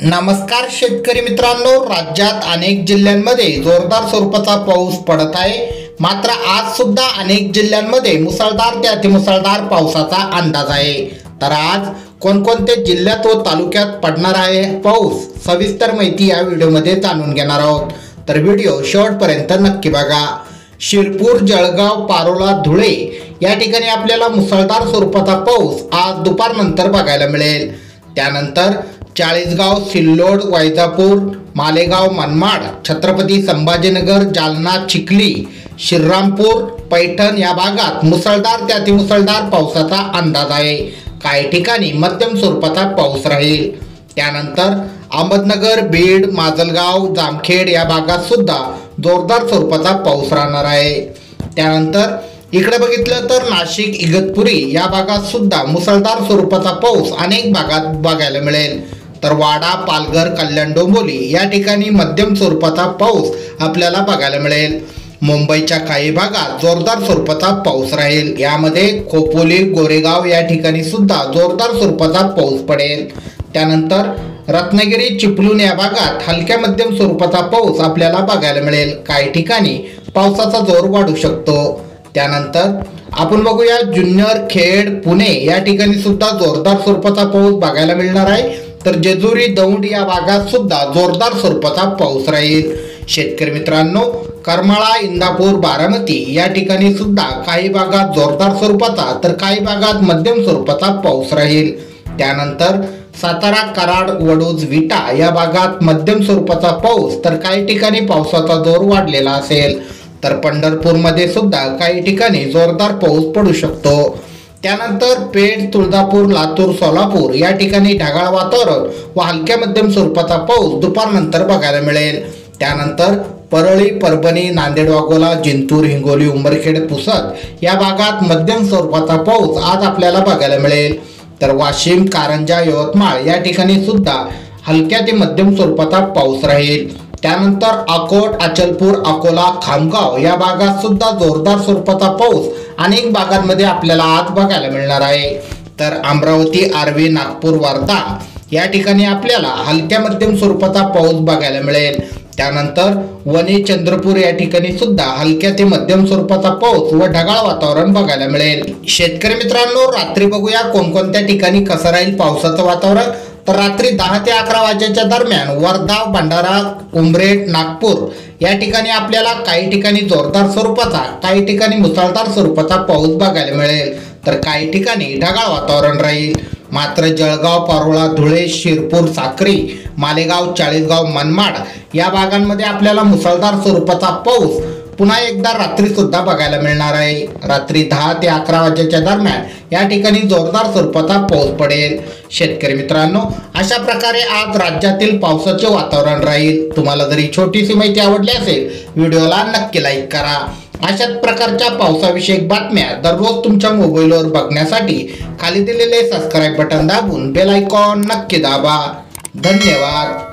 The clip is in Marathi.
नमस्कार शेतकरी मित्रांनो, राज्यात अनेक जिल्ह्यांमध्ये जोरदार स्वरूपाचा पाऊस पडत आहे। मात्र आज सुद्धा अनेक जिल्ह्यांमध्ये मुसळधार ते अतिमुसळधार पावसाचा अंदाज आहे। तर आज कोणकोणते जिल्ह्यात व तालुक्यात पडणार आहे पाऊस, सविस्तर माहिती या व्हिडिओमध्ये जाणून घेणार आहोत। तर व्हिडिओ शेवटपर्यंत नक्की बघा। शिरपूर, जळगाव, पारोळा, धुळे या ठिकाणी आपल्याला मुसळधार स्वरूपाचा पाऊस आज दुपारनंतर बघायला मिळेल। त्यानंतर चाळीसगाव, सिल्लोड, वैजापूर, मालेगाव, मनमाड, छत्रपती संभाजीनगर, जालना, चिखली, श्रीरामपूर, पैठण या भागात मुसळधार ते अतिमुसळधार पावसाचा अंदाज आहे। काही ठिकाणी मध्यम स्वरूपाचा पाऊस राहील। त्यानंतर अहमदनगर, बीड, माजलगाव, जामखेड या भागात सुद्धा जोरदार स्वरूपाचा पाऊस राहणार आहे। त्यानंतर इकडे बघितलं तर नाशिक, इगतपुरी या भागात सुद्धा मुसळधार स्वरूपाचा पाऊस अनेक भागात बघायला मिळेल। तर वाडा, पालघर, कल्याण, डोंबिवली या ठिकाणी मध्यम स्वरूपाचा पाऊस आपल्याला बघायला मिळेल। मुंबईच्या काही भागात जोरदार स्वरूपाचा पाऊस राहील। यामध्ये खोपोली, गोरेगाव या ठिकाणी सुद्धा जोरदार स्वरूपाचा पाऊस पडेल। त्यानंतर रत्नागिरी, चिपळूण या भागात हलक्या मध्यम स्वरूपाचा पाऊस आपल्याला बघायला मिळेल। काही ठिकाणी पावसाचा जोर वाढू शकतो। त्यानंतर आपण बघूया जुन्नर, खेड, पुणे या ठिकाणी सुद्धा जोरदार स्वरूपाचा पाऊस बघायला मिळणार आहे। तर जेजुरी, दौंड या भागात सुद्धा जोरदार स्वरूपाचा पाऊस राहील। शेतकरी मित्रांनो, करमाळा, इंदापूर, बारामती या ठिकाणी सुद्धा काही भागात जोरदार स्वरूपाचा तर काही भागात मध्यम स्वरूपाचा पाऊस राहील। त्यानंतर सातारा, कराड, वडूज, विटा या भागात मध्यम स्वरूपाचा पाऊस तर काही ठिकाणी पावसाचा जोर वाढलेला असेल। तर पंढरपूरमध्ये सुद्धा काही ठिकाणी जोरदार पाऊस पडू शकतो। त्यानंतर पेठ, तुळजापूर, लातूर, सोलापूर या ठिकाणी ढगाळ वातावरण व हलक्या मध्यम स्वरूपाचा पाऊस दुपारनंतर बघायला मिळेल। त्यानंतर परळी, परभणी, नांदेड, वाघोला, जिंतूर, हिंगोली, उंबरखेड, पुसद या भागात मध्यम स्वरूपाचा पाऊस आज आपल्याला बघायला मिळेल। तर वाशिम, कारंजा, यवतमाळ या ठिकाणी सुद्धा हलक्या ते मध्यम स्वरूपाचा पाऊस राहील। त्यानंतर अकोट, अचलपूर, अकोला, खामगाव या भागात सुद्धा जोरदार स्वरूपाचा पाऊस अनेक भागांमध्ये आपल्याला आज बघायला मिळणार आहे। तर अमरावती, आर्वी, नागपूर, वर्धा या ठिकाणी आपल्याला हलक्या मध्यम स्वरूपाचा पाऊस बघायला मिळेल। त्यानंतर वणी, चंद्रपूर या ठिकाणी सुद्धा हलक्या ते मध्यम स्वरूपाचा पाऊस व ढगाळ वातावरण बघायला मिळेल। शेतकरी मित्रांनो, रात्री बघूया कोणकोणत्या ठिकाणी कसं राहील पावसाचं वातावरण। तर रात्री 10 ते 11 वाजेच्या दरम्यान वर्धा, भंडारा, उमरेड, नागपूर या ठिकाणी आपल्याला काही ठिकाणी जोरदार स्वरूपाचा, काही ठिकाणी मुसळधार स्वरूपाचा पाऊस बघायला मिळेल। तर काही ठिकाणी ढगाळ वातावरण राहील। मात्र जळगाव, पारोळा, धुळे, शिरपूर, साक्री, मालेगाव, चाळीसगाव, मनमाड या भागांमध्ये आपल्याला मुसळधार स्वरूपाचा पाऊस पुन्हा एकदा रात्री सुद्धा बघायला मिळणार आहे। रात्री 10 ते 11 वाजेच्या दरम्यान या ठिकाणी जोरदार स्वरूपाचा पाऊस पडेल। शेतकरी मित्रांनो, अशा प्रकारे आज राज्यातील पावसाचे वातावरण राहील। तुम्हाला जरी छोटीशी माहिती आवडली असेल, व्हिडिओला नक्की लाईक करा। अशाच प्रकारच्या पावसाविषयक बातम्या दररोज तुमच्या मोबाईलवर बघण्यासाठी खाली दिलेले सबस्क्राईब बटन दाबून बेल आयकॉन नक्की दाबा। धन्यवाद।